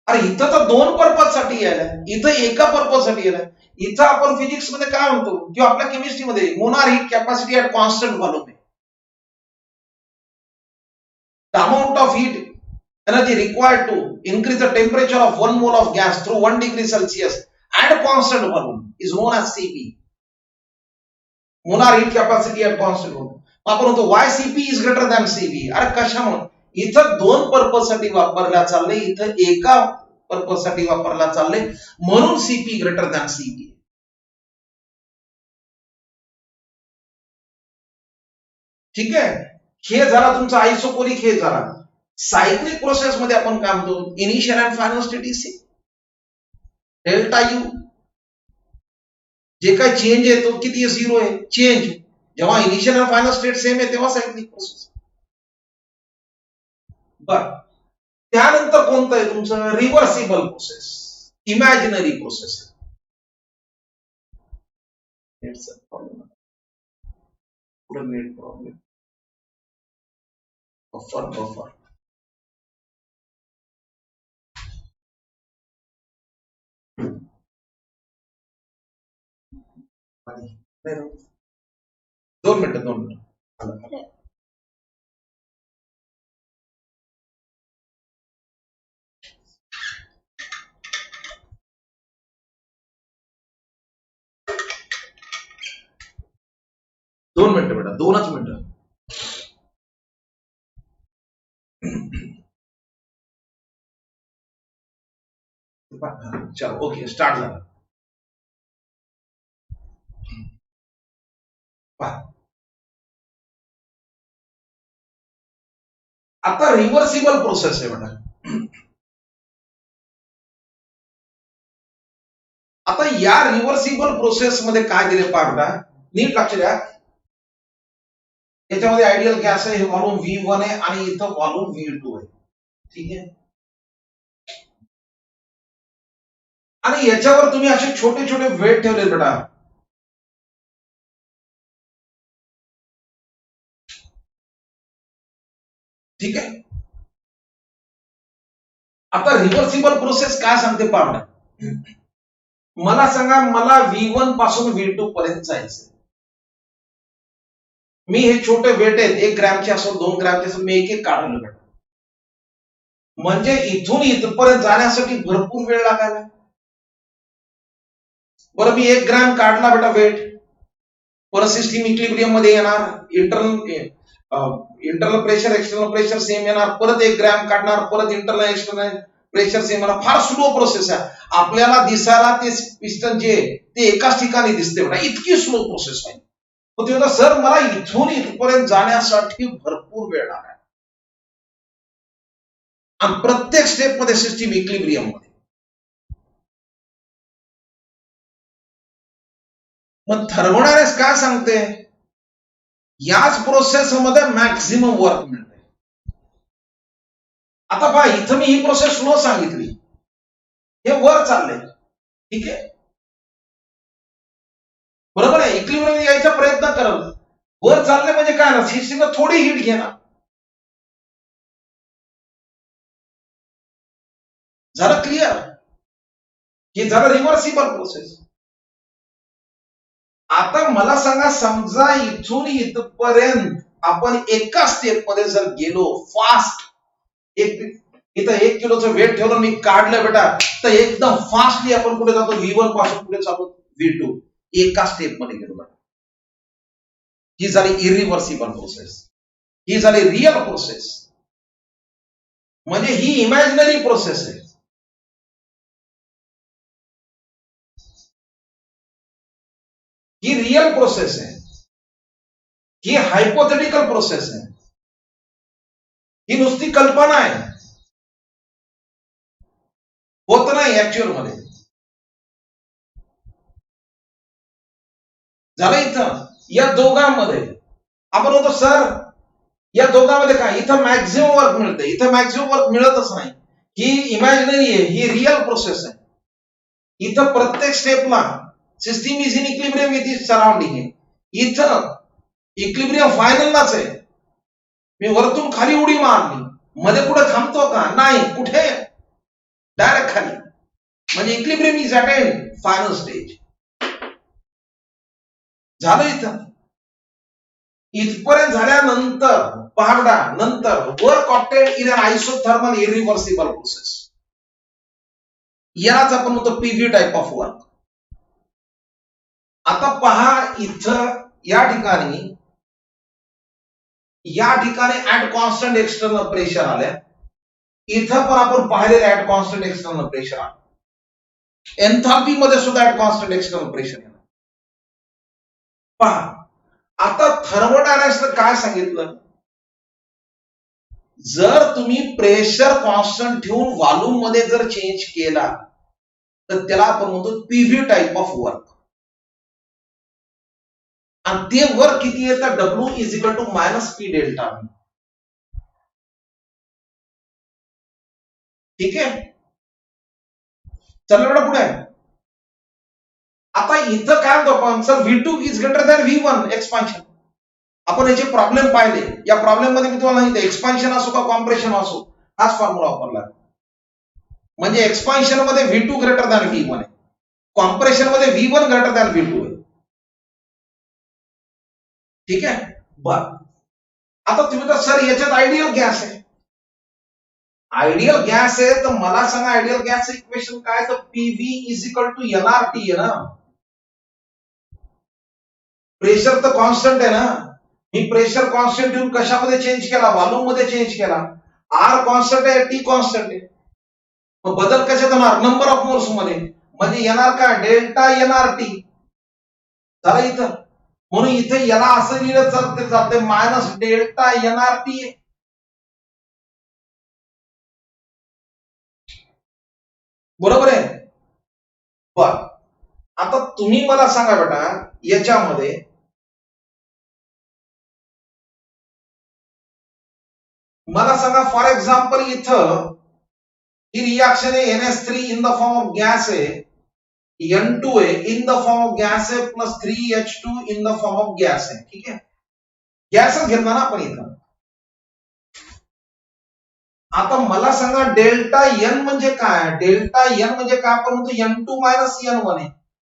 अरे इथं तर दोन पर्पज साठी यायला, इथं एका पर्पज साठी यायला. इथं आपण फिजिक्स मध्ये काय म्हणतो किंवा आपल्या केमिस्ट्रीमध्ये molar heat capacity at constant volume. The amount of heat energy required to increase the temperature of 1 mole of gas through 1 degree Celsius at constant volume is known as Cp. Molar heat capacity at constant volume. आपण म्हणतो why Cp is greater than Cv. अरे कशामुळे, इथं दोन purpose साठी वापरल्या चालले, इथं एका पर्पज साठी वापरला चालले, म्हणून Cp ग्रेटर दॅन Cv. ठीक आहे, हे झाला तुमचा आयसोकोलिक. हे झाला सायक्लिक प्रोसेस मध्ये आपण काय म्हणतो, इनिशियल अँड फायनल स्टेट इसी डेल्टा यू. जे काय चेंज आहे तो किती आहे, 0 आहे चेंज. जेव्हा initial and final state same आहे तेव्हा सायक्लिक प्रोसेस. बर, त्यानंतर कोणतं आहे तुमचं, reversible process, imaginary process. Net problem, buffer buffer. दोन मिनिट. 2 मिनिटं बेटा, 2च मिनिटं. चलो ओके, स्टार्ट झाला. आता रिव्हर्सिबल प्रोसेस आहे बेटा. आता या रिव्हर्सिबल प्रोसेस मध्ये काय दिले पाहता, नीट लक्ष द्या. याच्यामध्ये आयडियल गॅस आहे, हे व्हॉल्यूम V1 आहे आणि इथं व्हॉल्यूम V2 आहे. ठीक आहे, आणि याच्यावर तुम्ही असे छोटे छोटे वेट ठेवले बेटा. ठीक आहे, आता रिव्हर्सिबल प्रोसेस काय सांगते पाहता. मला सांगा, मला V1 पासून V2 पर्यंत जायचं. मी हे छोटे वेट आहेत, 1 ग्रॅमचे असो 2 ग्रॅमचे असो, मी एक एक काढून बेटा. म्हणजे इथून इथपर्यंत जाण्यासाठी भरपूर वेळ लागायला. बरं, मी 1 ग्रॅम काढला बेटा वेट, परत सिस्टीम इक्विलिब्रियम मध्ये येणार, internal pressure external pressure same येणार, परत 1 ग्रॅम काढणार, परत इंटरनल एक्सटर्नल प्रेशर सेम येणार. फार स्लो प्रोसेस आहे. आपल्याला दिसायला ते पिस्टन जे ते एकाच ठिकाणी दिसते बेटा, इतकी स्लो प्रोसेस आहे. मग ते सर मला इथून इथपर्यंत जाण्यासाठी भरपूर वेळ लागला, आणि प्रत्येक स्टेप मध्ये सिस्टीम इक्विलिब्रियम मध्ये. मग थर्मोडायनॅमिक्स काय सांगते, याच प्रोसेस मध्ये मॅक्झिमम वर्क मिळते. आता पहा, इथं मी ही प्रोसेस स्लो सांगितली, हे वर चाललंय. ठीक आहे, बरोबर आहे, इक्विलिब्रियम यायचा प्रयत्न करत वर चालले म्हणजे काय ना, सिस्टीम थोडी हीट घेणार. झालं क्लिअर, हे झालं रिव्हर्सिबल प्रोसेस. आता मला सांगा, समजा इथून इथपर्यंत आपण एका स्टेप मध्ये जर गेलो फास्ट, इथं 1 किलोचं वेट ठेवलं, मी काढलं बेटा, तर एकदम फास्टली आपण कुठे जातो, V1 पासून कुठे जातो V2, एका स्टेप मध्ये गेलो बेटा. ही झाली इरिव्हर्सिबल प्रोसेस, ही झाली रिअल प्रोसेस. म्हणजे ही इमॅजिनरी प्रोसेस आहे. ही रिअल प्रोसेस आहे, ही हायपोथेटिकल प्रोसेस आहे, ही नुसती कल्पना आहे, होत नाही ऍक्च्युअल मध्ये. झालं. इथं या दोघांमध्ये आपण होतो सर, या दोघांमध्ये काय, इथं मॅक्झिमम वर्क मिळते, इथं मॅक्झिमम वर्क मिळतच नाही. ही इमॅजिनरी आहे, ही रिअल प्रोसेस आहे. इथं प्रत्येक स्टेपला system is in equilibrium with is surrounding आहे. इथं इक्लिब्रियम फायनललाच आहे. मी वरतून खाली उडी मारली, मध्ये कुठे थांबतो का, नाही, कुठे डायरेक्ट खाली, म्हणजे equilibrium is attained final stage. झालं. इथं इथपर्यंत झाल्यानंतर पहाडा नंतर work opted in an isothermal irreversible process, याच आपण म्हणतो पीव्ही टाइप ऑफ वर्क. आता पहा, इथं या ठिकाणी ऍट कॉन्स्टंट एक्सटर्नल प्रेशर आले. इथं पण आपण पाहिलेलं ऍट कॉन्स्टंट एक्सटर्नल प्रेशर आलं. एन्थाल्पी मध्ये सुद्धा ऍट कॉन्स्टंट एक्सटर्नल प्रेशर येणार. पहा, आता थर्मोडायनॅमिक्सनं काय सांगितलं, जर तुम्ही प्रेशर कॉन्स्टंट ठेवून व्हॉल्यूम मध्ये जर चेंज केला तर त्याला आपण म्हणतो पीव्ही टाइप ऑफ वर्क. आणि ते वर्क किती येतं, W is equal to minus P delta. ठीक आहे, चला पुढे. आता इथं काय होतं आपण, sir V2 is greater than V1 expansion. आपण याचे प्रॉब्लेम पाहिले. या प्रॉब्लेम मध्ये मी तुम्हाला सांगितलं, एक्सपान्शन असो का कॉम्प्रेशन असो, हाच फॉर्म्युला वापरला. म्हणजे एक्सपान्शन मध्ये V2 ग्रेटर दॅन V1 आहे, कॉम्प्रेशन मध्ये V1 ग्रेटर दॅन V2 आहे. ठीक आहे. बर, आता तुम्ही तर सर याच्यात आयडियल गॅस आहे, आयडियल गॅस आहे, तर मला सांगा आयडियल गॅस इक्वेशन काय, तर PV is equal to nRT आहे ना. प्रेशर तर कॉन्स्टंट आहे ना. मी प्रेशर कॉन्स्टंट ठेवून कशामध्ये चेंज केला, व्हॉल्यूम मध्ये चेंज केला. आर कॉन्स्टंट आहे, टी कॉन्स्टंट आहे, मग बदल कशात होणार, नंबर ऑफ मोल्स मध्ये, म्हणजे येणार काय, डेल्टा एनआरटी. झालं इथं. म्हणून इथे याला असं लिहिलं जाते मायनस डेल्टा एनआरटी. बरोबर आहे. बर, आता तुम्ही मला सांगा बेटा, याच्यामध्ये मला सांगा, फॉर एक्झाम्पल इथं ही रिएक्शन आहे NH3 in the form of gas आहे, N2 आहे in the form of gas आहे, plus 3H2 in the form of gas आहे. ठीक आहे, गॅसच घेतला ना आपण इथं. आता मला सांगा डेल्टा एन म्हणजे काय, डेल्टा एन म्हणजे काय, आपण म्हणतो N2 मायनस N1 आहे.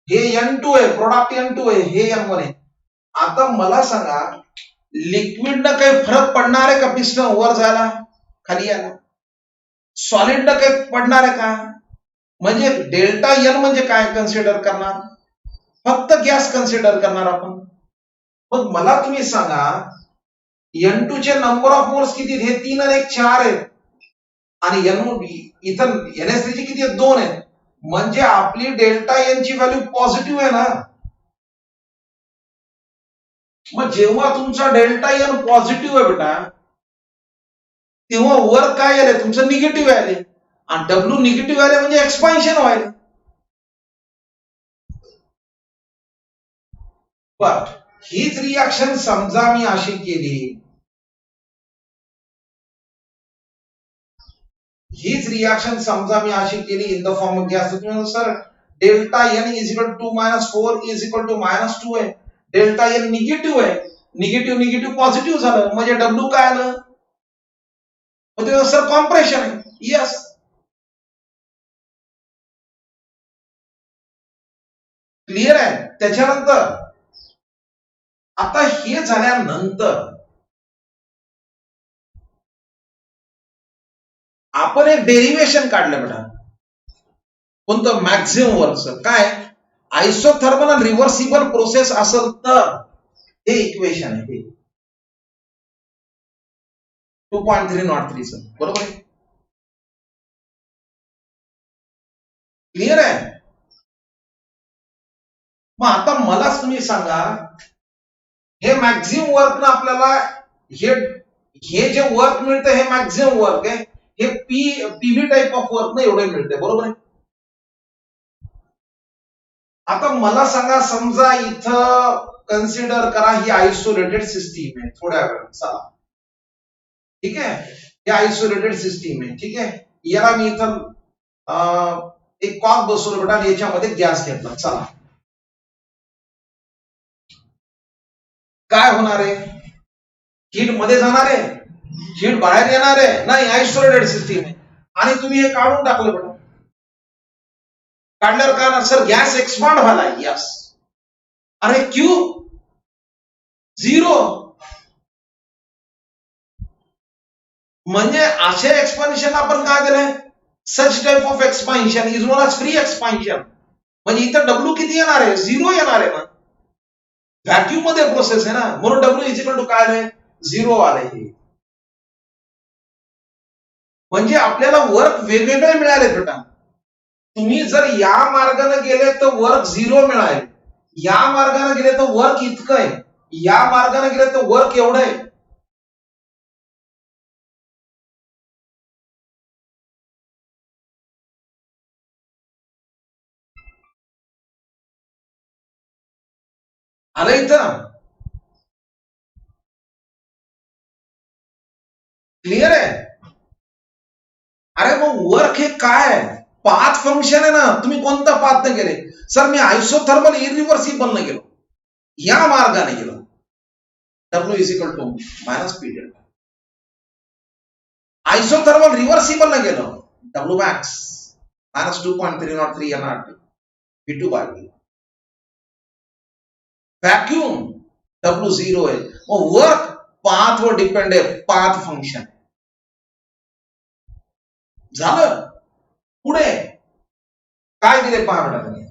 हे N2 आहे, प्रोडक्ट N2 आहे, हे N1 आहे. आता मला सांगा, लिक्विडनं काही फरक पडणार आहे का पिस्टन वर जायला खाली यायला, सॉलिडनं काही पडणार आहे का, म्हणजे डेल्टा एन म्हणजे काय कन्सिडर करणार, फक्त गॅस कन्सिडर करणार आपण. मग मला तुम्ही सांगा, N2 चे नंबर ऑफ मोल्स किती, हे 3 आणि 1 4 आहेत, आणि इथं NH3 चे किती आहेत, 2 आहेत, म्हणजे आपली डेल्टा एन ची व्हॅल्यू पॉझिटिव्ह आहे ना. मग जेव्हा तुमचा डेल्टा एन पॉझिटिव्ह आहे बेटा, तेव्हा वर काय आले, तुमचं निगेटिव्ह आले, आणि डब्ल्यू निगेटिव्ह आले म्हणजे एक्सपान्शन व्हायला. बट हीच रिएक्शन समजा मी अशी केली, हीच रिएक्शन समजा मी अशी केली in the form of gas, sir delta N is equal to -4 is equal to -2 आहे, डेल्टा एन निगेटिव्ह आहे, निगेटिव्ह निगेटिव्ह पॉझिटिव्ह झालं, म्हणजे डब्ल्यू काय आलं, सर कॉम्प्रेशन आहे. यस, क्लिअर आहे. त्याच्यानंतर आता हे झाल्यानंतर आपण एक डेरिव्हेशन काढलं बेटा, कोणतं, मॅक्झिमम वर्कचं. काय, आयसोथर्मल आणि रिव्हर्सिबल प्रोसेस असेल तर हे इक्वेशन आहे, हे 2.303 चं, बरोबर आहे. क्लिअर आहे. मग आता मलाच तुम्ही सांगा, हे मॅक्झिमम वर्क ना आपल्याला, हे जे वर्क मिळतं हे मॅक्झिमम वर्क आहे, हे पीव्ही टाइप ऑफ वर्क ना एवढे मिळते, बरोबर आहे. आता मला सांगा, समजा इथं कन्सिडर करा ही आयसोलेटेड सिस्टीम आहे, थोड्या वेळ चला, ठीक आहे, ही आयसोलेटेड सिस्टीम आहे, ठीक आहे. याला मी इथं एक कॉक बसवलं बेटा आणि याच्यामध्ये गॅस घेतला, चला काय होणार आहे? हीट मध्ये जाणार आहे, हीट बाहेर येणार आहे? नाही, आयसोलेटेड सिस्टीम आहे. आणि तुम्ही हे काढून टाकलं बेटा, काढल्यावर काय ना सर, गॅस एक्सपांड व्हायला, यस. अरे क्यू 0, म्हणजे असे एक्सपान्शन आपण काय दिलंय, such type of expansion is known as free expansion. म्हणजे इथं डब्ल्यू किती येणार आहे? 0 येणार आहे ना, व्हॅक्यूम मध्ये प्रोसेस आहे ना, म्हणून डब्ल्यू इज इक्वल टू काय आलंय? 0 आलंय. हे म्हणजे आपल्याला वर्क वेगवेगळे मिळाले बेटा. तुम्ही जर या मार्गाने गेले तर वर्क 0 मिळाले, या मार्गाने गेले तर वर्क इतकं आहे, या मार्गाने गेले तर वर्क एवढं आहे. आलं इथं? क्लिअर आहे? अरे मग वर्क हे काय आहे? पाथ फंक्शन आहे ना. तुम्ही कोणता पाथ न गेले? सर मी आयसोथर्मल इरिव्हर्सिबल न गेलो, या मार्गाने गेलो, W is equal to minus P delta. Isothermal reversible न गेलो, W max minus 2.303 nRT V2 by V. Vacuum W 0 आहे. मग वर्क पाथ वर डिपेंड आहे, पाथ फंक्शन झालं. पुढे काय दिले पहा बेटा तुम्ही.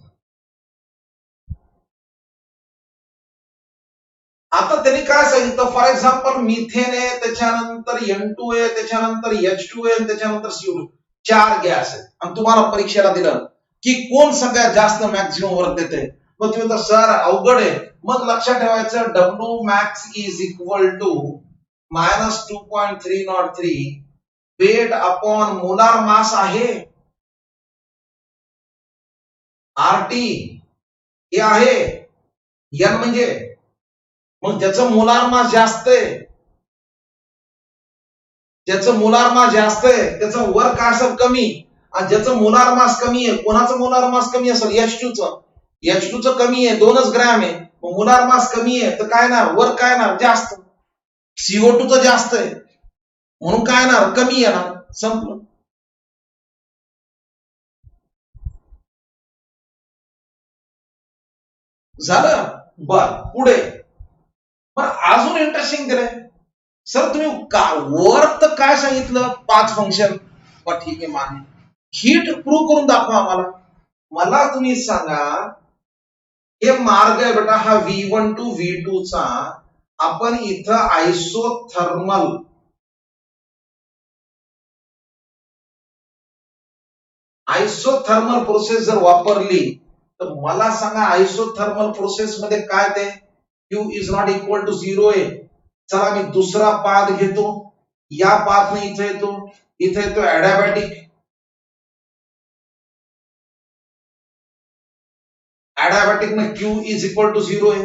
आता त्यांनी काय सांगितलं, फॉर एक्झाम्पल मिथेन आहे, त्याच्यानंतर N2 आहे, त्याच्यानंतर H2 आहे, त्याच्यानंतर CO2, 4 गॅस आहेत. आणि तुम्हाला परीक्षेला दिलं की कोण सगळ्यात जास्त मॅक्झिमम वर्क देते. मग तुम्ही तर सर अवघड आहे. मग लक्षात ठेवायचं, W max is equal to minus 2.303 weight upon molar mass आहे, आरटी हे आहे, एन म्हणजे मग ज्याचं मोलार मास जास्त आहे, ज्याचं मोलार मास जास्त आहे त्याचं वर्क काय असेल? कमी. आणि ज्याचं मोलार मास कमी आहे, कोणाचं मोलार मास कमी असेल? H2 चं. H2 चं कमी आहे, 2च ग्रॅम आहे, मग मोलार मास कमी आहे तर काय ना, वर्क काय ना, जास्त. CO2 चं जास्त आहे म्हणून काय ना, कमी येणार. संपलं. झालं. बर, पुढे पण अजून इंटरेस्टिंग दिलंय. सर तुम्ही वर्क तर काय सांगितलं? पाच फंक्शन. ठीक आहे, मान्य. हीट प्रूव्ह करून दाखवा आम्हाला. मला तुम्ही सांगा, हे मार्ग आहे बेटा हा V1 टू V2 चा. आपण इथं आयसोथर्मल प्रोसेस जर वापरली तर मला सांगा, आयसोथर्मल प्रोसेस मध्ये काय ते Q is not equal to 0 आहे. चला मी दुसरा पाथ घेतो, या पाथने इथे येतो, इथे येतो ऍडियाबॅटिक. ऍडियाबॅटिक ने Q इज इक्वल टू 0 आहे.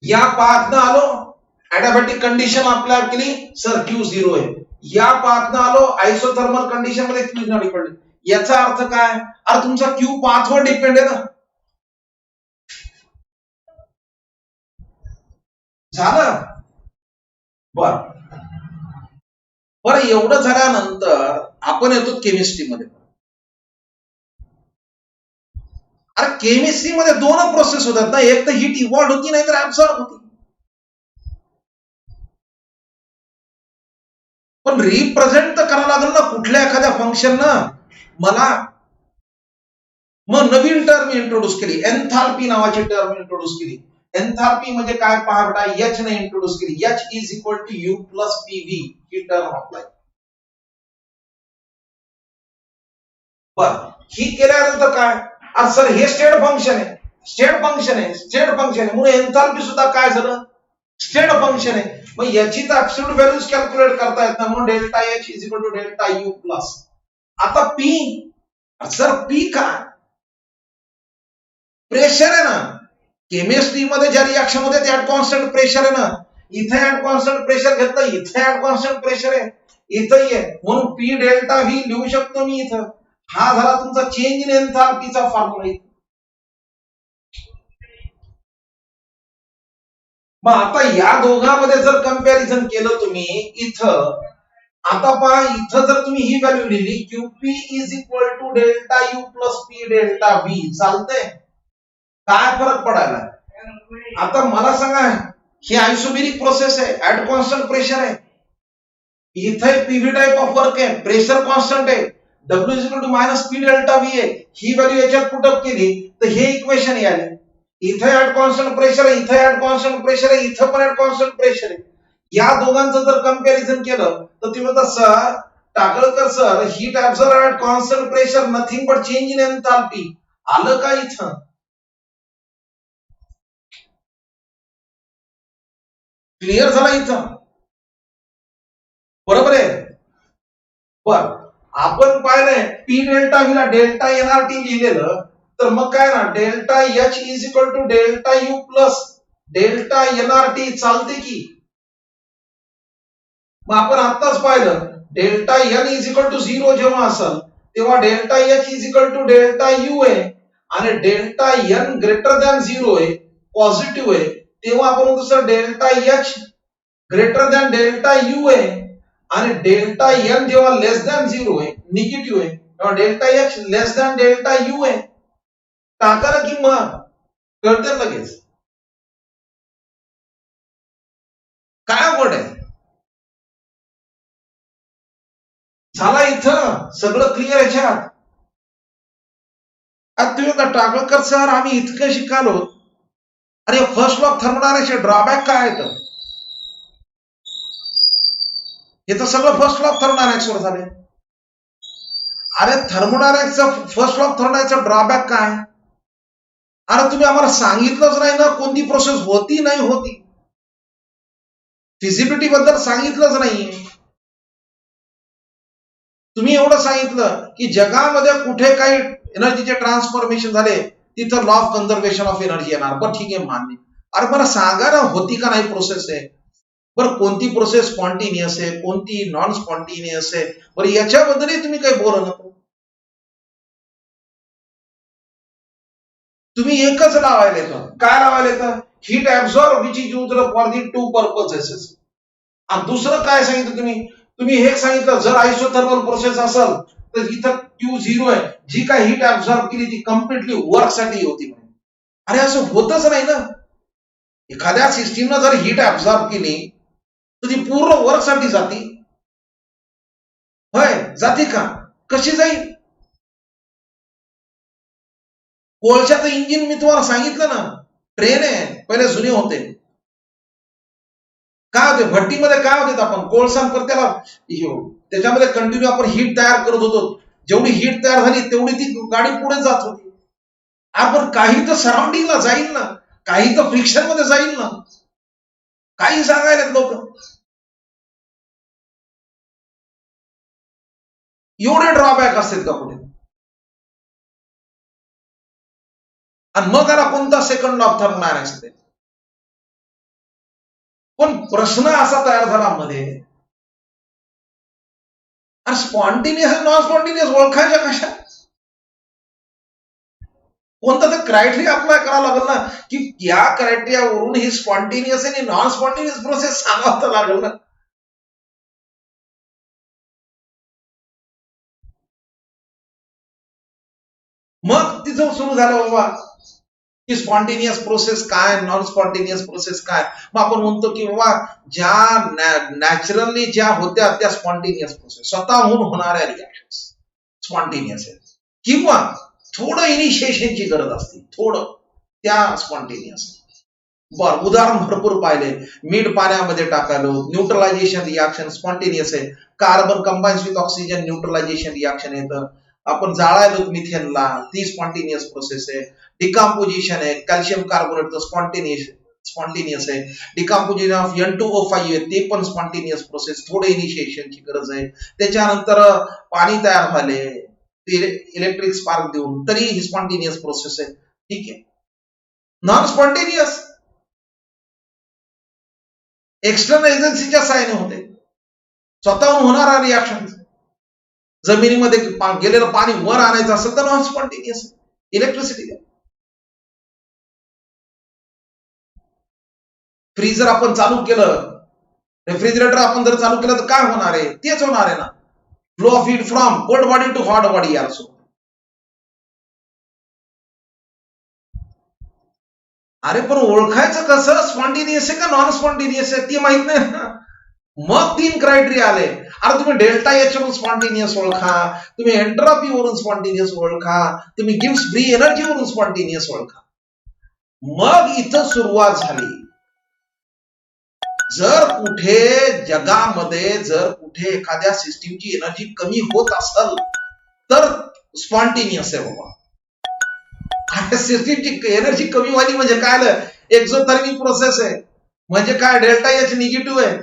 या पाथनं आलो, ऍडियाबॅटिक कंडिशन अप्लाय केली, सर Q 0 आहे. या पाथनं आलो, आयसोथर्मल कंडिशन मध्ये Q नॉट इक्वल टू. याचा अर्थ काय? अरे तुमचा Q पाथवर डिपेंड आहे ना. झालं. बरं एवढं झाल्यानंतर आपण येतो केमिस्ट्रीमध्ये. अरे केमिस्ट्रीमध्ये 2 प्रोसेस होतात ना, एक तर हीट इव्हॉल्व होती, नाही तर ऍब्सॉर्ब होती. पण रिप्रेझेंट तर करावं लागेल ना कुठल्या एखाद्या फंक्शन ना मला. मग नवीन टर्म इंट्रोड्यूस केली, एन्थाल्पी नावाची टर्म इंट्रोड्यूस केली. एन्थाल्पी म्हणजे काय पहा बेटा, H ने इंट्रोड्यूस केली. H is equal to U plus PV ही टर्म अप्लाय. बर, ही केल्यानंतर काय? सर हे स्टेट फंक्शन आहे, स्टेट फंक्शन आहे, स्टेट फंक्शन आहे, म्हणून एन्थाल्पी सुद्धा काय झालं? स्टेट फंक्शन आहे. मग याची तर ऍब्सोल्यूट व्हॅल्यूज कॅल्क्युलेट करता येत नाही, म्हणून delta H is equal to delta U plus. आता P, सर P काय? प्रेशर आहे ना, केमिस्ट्री मध्ये ज्या रिएक्शन मध्ये ऍट कॉन्स्टंट प्रेशर आहे ना, इथे ऍट कॉन्स्टंट प्रेशर घेतलं, इथे ऍट कॉन्स्टंट प्रेशर आहे, इथंही आहे, म्हणून पी डेल्टा व्ही लिहू शकतो मी इथं. हा झाला तुमचा चेंज इन एन्थाल्पीचा फॉर्म्युला. मग आता या दोघांमध्ये जर कंपॅरिझन केलं तुम्ही इथं, आता पहा इथं जर तुम्ही ही व्हॅल्यू लिहिली QP is equal to delta U plus P delta V, चालतंय? काय फरक पडायला? आता मला सांगा, ही आयसोबेरिक प्रोसेस आहे, ऍट कॉन्स्टंट प्रेशर आहे, इथे पीव्ही टाइप ऑफ वर्क आहे, प्रेशर कॉन्स्टंट आहे, W is equal to minus P delta V आहे. ही व्हॅल्यू याच्यात पुटअप केली तर हे इक्वेशन यायला, इथे ऍट कॉन्स्टंट प्रेशर आहे, इथे ऍट कॉन्स्टंट प्रेशर आहे, इथं पण ऍट कॉन्स्टंट प्रेशर आहे. या दोघांचं जर कंपॅरिझन केलं तर तुम्ही म्हणता sir Takalkar sir, heat absorb at constant pressure nothing but change in enthalpy, आलं का इथं? क्लिअर झाला इथं? बरोबर आहे. बर, आपण पाहिलंय पी डेल्टा व्हीला डेल्टा एनआरटी लिहिलेलं, तर मग काय ना delta H is equal to delta U plus delta NRT, चालते की? मग आपण आत्ताच पाहिलं delta N is equal to 0 जेव्हा असेल तेव्हा delta H is equal to delta U आहे, आणि डेल्टा एन ग्रेटर दॅन 0 आहे, पॉझिटिव्ह आहे, तेव्हा आपण म्हणतो sir delta H greater than delta U आहे, आणि डेल्टा एन जेव्हा लेस दॅन 0 आहे, निगेटिव्ह आहे, तेव्हा डेल्टा एच लेस दॅन डेल्टा यू आहे. टाका ना किंमत, कळते लगेच. काय अवघड आहे? झाला इथं सगळं क्लिअर याच्यात. आता तुम्ही टाकळकर सर आम्ही इतकं शिकालो, अरे फर्स्ट लॉ थर्मोडायनामिक्सचे ड्रॉबॅक काय आहेत? हे तर सगळं फर्स्ट लॉ थर्मोडायनामिक्स वर झाले. अरे थर्मोडायनामिक्सचा फर्स्ट लॉ थर्मोडायनामिक्सचा ड्रॉबॅक काय? अरे तुम्ही आम्हाला सांगितलंच नाही ना कोणती प्रोसेस होती नाही होती, फिजिबिलिटी बद्दल सांगितलंच नाहीये. तुम्ही एवढं सांगितलं की जगामध्ये कुठे काही एनर्जीचे ट्रान्सफॉर्मेशन झाले तिथं law of conservation of energy येणार. पण ठीक आहे, मान्य. अरे मला सांगा ना होती का नाही प्रोसेस आहे? बरं कोणती प्रोसेस स्पॉन्टिनियस आहे, कोणती नॉन स्पॉन्टिनियस आहे, बरं याच्याबद्दलही तुम्ही काही बोला नको. तुम्ही एकच लावायला येतं. काय लावायला येतं? Heat absorb which is used for the two purposes. आणि दुसरं काय सांगितलं तुम्ही? तुम्ही हे सांगितलं जर आयसोथर्मल प्रोसेस असेल तर इथं Q0 आहे, जी काय हीट ऍब्सॉर्ब केली ती कम्प्लिटली वर्क साठी होती. अरे असं होतच नाही ना. एखाद्या सिस्टीमनं जर हीट ऍब्सॉर्ब केली तर ती पूर्ण वर्क साठी जाती? होय, जाते का? कशी जाईल? कोळशाचं इंजिन मी तुम्हाला सांगितलं ना, ट्रेन आहे, पहिले जुने होते. काय होते भट्टीमध्ये, काय होते आपण कोळसा त्याला त्याच्यामध्ये कंटिन्यू आपण हीट तयार करत होतो, जेवढी हीट तयार झाली तेवढी ती गाडी पुढे जात होती. आपण काही तर सराउंडिंगला जाईल ना, काही तर फ्रिक्शन मध्ये जाईल ना, काही सांगायला लोक. एवढे ड्रॉबॅक असतात का कुठे? आणि मग त्याला कोणता सेकंड लॉ ऑफ थर्मोडायनामिक्स असते? पण प्रश्न असा तयार झाला मध्ये, स्पॉन्टिनियस नॉन स्पॉन्टिनियस ओळखायच्या कशा? कोणता तर क्रायटेरिया अप्लाय करावा लागेल ना, की या क्रायटेरियावरून ही स्पॉन्टिनियस आणि नॉन स्पॉन्टिनियस प्रोसेस सांगावं लागेल ना. मग तिथं सुरू झालं बाबा की स्पॉन्टिनियस प्रोसेस काय, नॉन स्पॉन्टिनियस प्रोसेस काय. मग आपण म्हणतो की बाबा ज्या नॅचरली ज्या होत्या त्या स्पॉन्टिनियस प्रोसेस, स्वतःहून होणाऱ्या रिॲक्शन स्पॉन्टिनियस आहेत, किंवा थोडं इनिशिएशनची गरज असते, थोडं, त्या स्पॉन्टिनियस. बर, उदाहरण भरपूर पाहिले. मीठ पाण्यामध्ये टाकायलो, न्यूट्रलायझेशन रिॲक्शन स्पॉन्टिनियस आहे. Carbon combines with oxygen neutralisation reaction येतं. आपण जाळायलो मिथेनला, ती स्पॉन्टिनियस प्रोसेस आहे. डिकम्पोजिशन आहे, कॅल्शियम कार्बोनेट स्पॉन्टिनियस आहे. डिकम्पोजिशन ऑफ N2O5 आहे, ते पण स्पॉन्टिनियस प्रोसेस, थोडं इनिशिएशनची गरज आहे. त्याच्यानंतर पाणी तयार झाले, ते इलेक्ट्रिक स्पार्क देऊन, तरी ही स्पॉन्टिनियस प्रोसेस आहे. ठीक आहे. नॉन स्पॉन्टेनियस, एक्सटर्नल एजन्सीच्या साहाय्याने होते, स्वतःहून होणारा रिॲक्शन. जमिनीमध्ये गेलेलं पाणी वर आणायचं असेल तर नॉन स्पॉन्टेनियस इलेक्ट्रिसिटी. फ्रीजर आपण चालू केलं, रेफ्रिजरेटर आपण जर चालू केलं तर काय होणार आहे? तेच होणार आहे ना, flow of heat from cold body to hot body also. अरे पण ओळखायचं कसं, स्पॉन्टेनियस आहे का नॉन स्पॉन्टेनियस आहे ते माहित नाही ना. मग 3 क्रायटेरिया आले. अरे तुम्ही डेल्टा एच वरून स्पॉन्टेनियस ओळखा, तुम्ही एंट्रॉपी वरून स्पॉन्टेनियस ओळखा, तुम्ही गिव्स फ्री एनर्जी वरून स्पॉन्टेनियस ओळखा. मग इथं सुरुवात झाली. जर कुठे जगामध्ये जर कुठे एखाद्या सिस्टीमची एनर्जी कमी होत असेल तर स्पॉन्टेनियस आहे बाबा. सिस्टीमची एनर्जी कमी व्हायली म्हणजे काय आलं? एक्झोथर्मिक प्रोसेस आहे. म्हणजे काय? डेल्टा एच निगेटिव्ह आहे.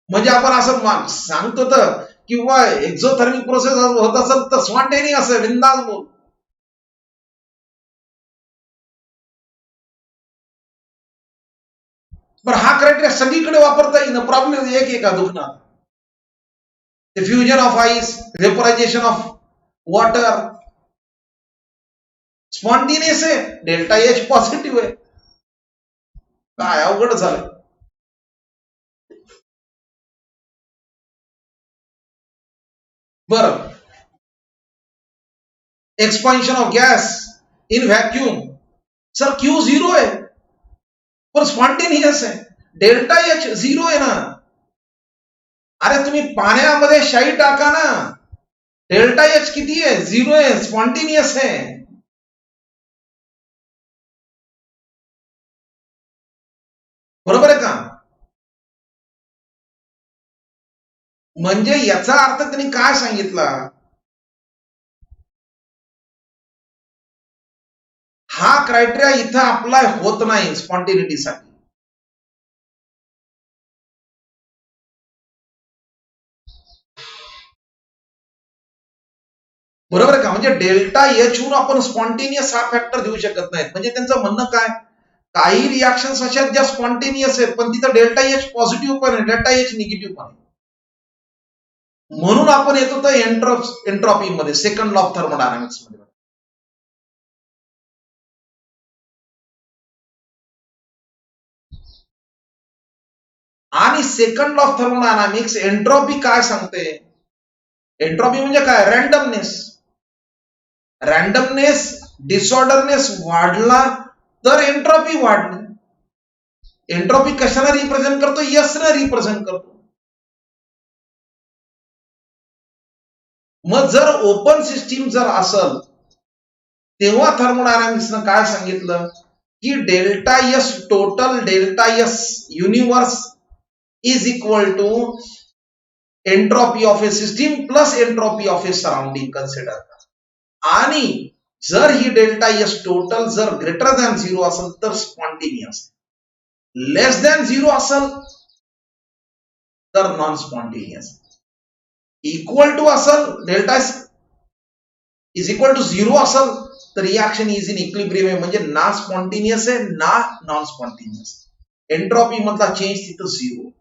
म्हणजे आपण असं सांगतो तर किंवा एक्झोथर्मिक प्रोसेस होत असेल तर स्पॉन्टेनियस आहे, बिंदास बोल. पण हा क्रायटेरिया सगळीकडे वापरता येईल. प्रॉब्लेम एक आहे का दुखणार? Fusion of ice, vaporization of water, spontaneous आहे, डेल्टा एच पॉझिटिव्ह आहे. काय अवघड झालं. बरं, expansion of gas in vacuum, sir Q 0 आहे पण स्पॉन्टेनियस आहे, डेल्टा एच 0 आहे ना. अरे तुम्ही पाण्यामध्ये शाई टाका ना, डेल्टा एच किती आहे? 0 आहे, स्पॉन्टेनियस आहे. बरोबर आहे का? म्हणजे याचा अर्थ त्यांनी काय सांगितला? हा क्रायटेरिया इथं अप्लाय होत नाही स्पॉन्टेनिटीसाठी. बरोबर आहे का? म्हणजे डेल्टा एच वरून आपण स्पॉन्टेनियस हा फॅक्टर देऊ शकत नाहीत. म्हणजे त्यांचं म्हणणं काय? काही रिॲक्शन्स अशा ज्या स्पॉन्टेनियस आहेत पण तिथं डेल्टा एच पॉझिटिव्ह पण आहे, डेल्टा एच निगेटिव्ह पण आहे. म्हणून आपण येतो तर एंट्रॉपी मध्ये, सेकंड लॉ ऑफ थर्मोडायनामिक्स मध्ये. आणि second law of thermodynamics entropy काय सांगते? एंट्रॉपी म्हणजे काय? रॅन्डमनेस. रॅन्डमनेस, डिसऑर्डरनेस वाढला तर एंट्रॉपी वाढली. एंट्रॉपी कशाला रिप्रेझेंट करतो? यस ने रिप्रेझेंट करतो. मग जर ओपन सिस्टीम जर असल तेव्हा थर्मोडायनामिक्सनं काय सांगितलं की delta S total, delta S universe is equal to entropy of a system plus entropy of a surrounding consider करा. आणि जर ही डेल्टा एस टोटल जर ग्रेटर दॅन 0 असेल तर स्पॉन्टेनियस, लेस दॅन 0 असेल तर नॉन स्पॉन्टेनियस, इक्वल टू असेल डेल्टा इज इक्वल टू 0 असेल तर रिॲक्शन इज इन इक्विलिब्रियम आहे, म्हणजे ना स्पॉन्टेनियस आहे ना नॉन स्पॉन्टेनियस. एंट्रॉपी मधला चेंज तिथं 0.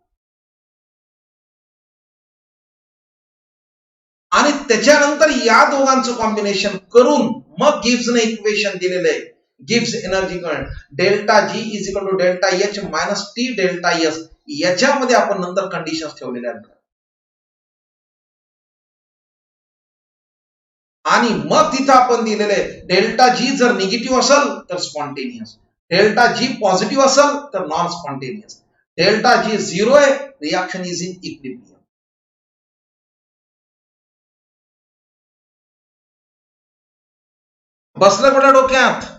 आणि त्याच्यानंतर या दोघांचं कॉम्बिनेशन करून मग गिब्सने इक्वेशन दिलेलं आहे. Gibbs energy current delta G is equal to delta H minus T delta S. याच्यामध्ये आपण नंतर कंडिशन ठेवलेल्या आहेत. आणि मग तिथं आपण दिलेलं आहे डेल्टा जी जर निगेटिव्ह असेल तर स्पॉन्टेनियस, डेल्टा जी पॉझिटिव्ह असेल तर नॉन स्पॉन्टेनियस, डेल्टा जी 0 आहे रिॲक्शन इज इन इक्विलिब्रियम. बसलं कुठं डोक्यात?